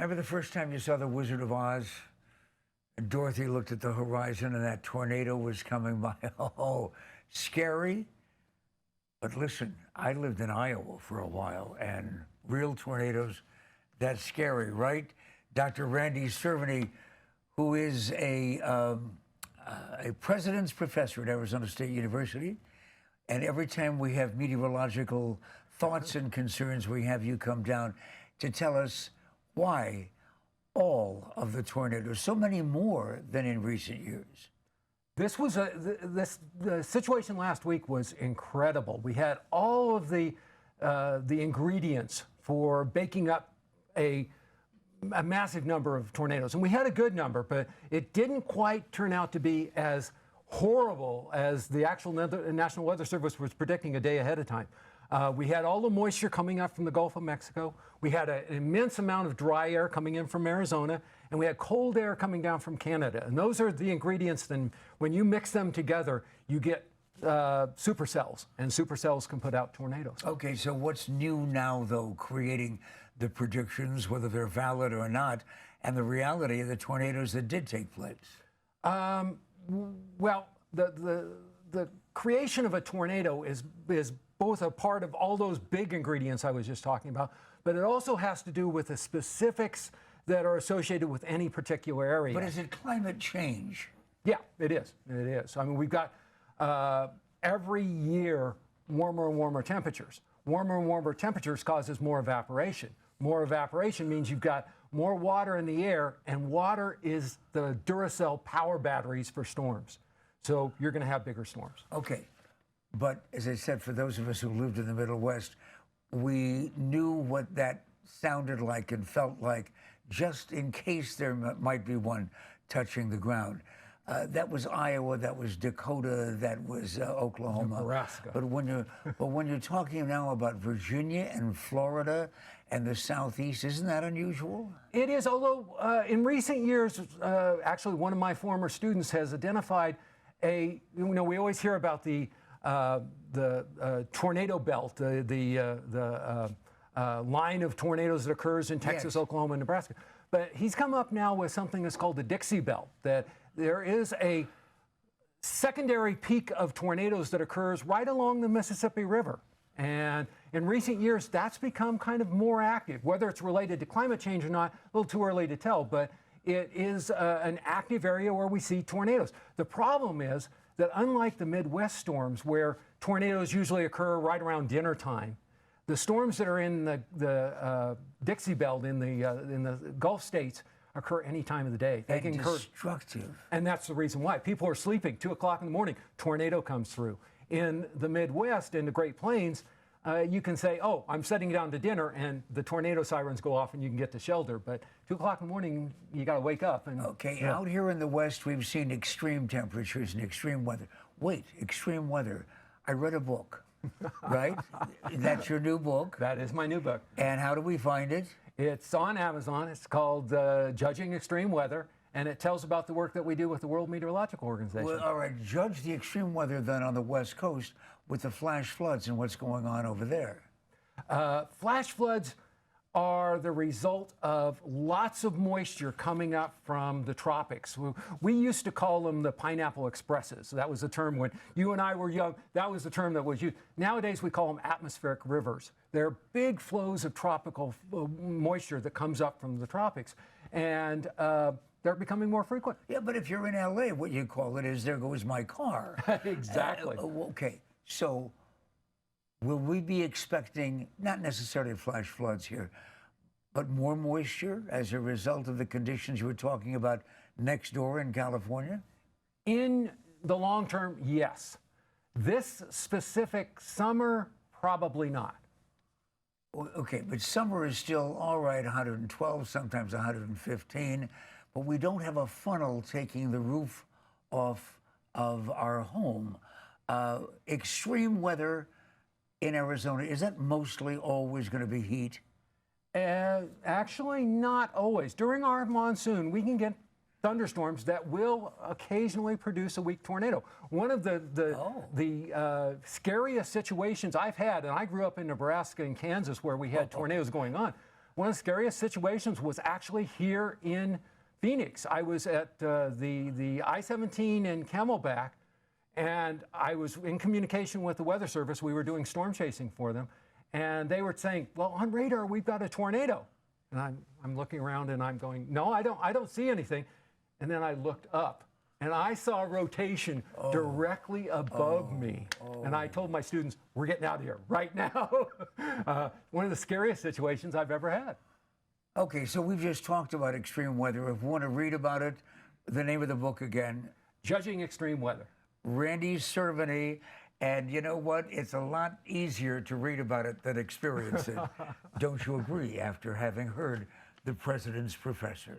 Remember the first time you saw The Wizard of Oz? And Dorothy looked at the horizon and that tornado was coming by. Oh, scary. But listen, I lived in Iowa for a while, and real tornadoes, that's scary, right? Dr. Randy Cerveny, who is a president's professor at Arizona State University, and every time we have meteorological thoughts and concerns, we have you come down to tell us why all of the tornadoes, so many more than in recent years. This was the situation last week was incredible. We had all of the ingredients for baking up a massive number of tornadoes, and we had a good number, but it didn't quite turn out to be as horrible as the actual National Weather Service was predicting a day ahead of time. We had all the moisture coming up from the Gulf of Mexico. We had an immense amount of dry air coming in from Arizona, and we had cold air coming down from Canada. And those are the ingredients. Then when you mix them together, you get supercells, and supercells can put out tornadoes. Okay, so what's new now, though, creating the predictions, whether they're valid or not, and the reality of the tornadoes that did take place? Well, the creation of a tornado is both a part of all those big ingredients I was just talking about, but it also has to do with the specifics that are associated with any particular area. But is it climate change? Yeah, it is. It is. I mean, we've got every year warmer and warmer temperatures. Warmer and warmer temperatures causes more evaporation. More evaporation means you've got more water in the air, and water is the Duracell power batteries for storms. So you're going to have bigger storms. Okay. But as I said, for those of us who lived in the Middle West, we knew what that sounded like and felt like, just in case there might be one touching the ground. That was Iowa, that was Dakota, that was Oklahoma. Nebraska. But when you're talking now about Virginia and Florida and the Southeast, isn't that unusual? It is, although in recent years, actually one of my former students has identified we always hear about the tornado belt, the line of tornadoes that occurs in Texas, yes, Oklahoma, and Nebraska. But he's come up now with something that's called the Dixie Belt, that there is a secondary peak of tornadoes that occurs right along the Mississippi River. And in recent years, that's become kind of more active. Whether it's related to climate change or not, a little too early to tell, but it is an active area where we see tornadoes. The problem is that unlike the Midwest storms, where tornadoes usually occur right around dinner time, the storms that are in the Dixie Belt in the Gulf states occur any time of the day. They can occur destructive. And that's the reason why. People are sleeping, 2 o'clock in the morning, tornado comes through. In the Midwest, in the Great Plains, you can say, oh, I'm setting down to dinner, and the tornado sirens go off and you can get to shelter. But 2 o'clock in the morning, you got to wake up. And, okay, yeah. Out here in the West, we've seen extreme temperatures and extreme weather. Wait, extreme weather. I read a book, right? That's your new book? That is my new book. And how do we find it? It's on Amazon. It's called Judging Extreme Weather, and it tells about the work that we do with the World Meteorological Organization. Well, all right, judge the extreme weather then on the West Coast with the flash floods and what's going on over there. Flash floods are the result of lots of moisture coming up from the tropics. We used to call them the pineapple expresses. That was the term when you and I were young. That was the term that was used. Nowadays, we call them atmospheric rivers. They're big flows of tropical moisture that comes up from the tropics, and they're becoming more frequent. Yeah, but if you're in LA, what you call it is, there goes my car. Exactly. Okay, so will we be expecting, not necessarily flash floods here, but more moisture as a result of the conditions you were talking about next door in California? In the long term, yes. This specific summer, probably not. Okay, but summer is still, all right, 112, sometimes 115, but we don't have a funnel taking the roof off of our home. Extreme weather in Arizona, is that mostly always going to be heat? Actually, not always. During our monsoon, we can get thunderstorms that will occasionally produce a weak tornado. One of the scariest situations I've had, and I grew up in Nebraska and Kansas where we had tornadoes going on, one of the scariest situations was actually here in Phoenix. I was at the I-17 in Camelback, and I was in communication with the Weather Service. We were doing storm chasing for them, and they were saying, well, on radar, we've got a tornado. And I'm looking around and I'm going, no, I don't see anything. And then I looked up and I saw rotation directly above me. And I told my students, we're getting out of here right now. One of the scariest situations I've ever had. Okay, so we've just talked about extreme weather. If you want to read about it, the name of the book again? Judging Extreme Weather. Randy Cerveny. And you know what? It's a lot easier to read about it than experience it. Don't you agree after having heard the president's professor?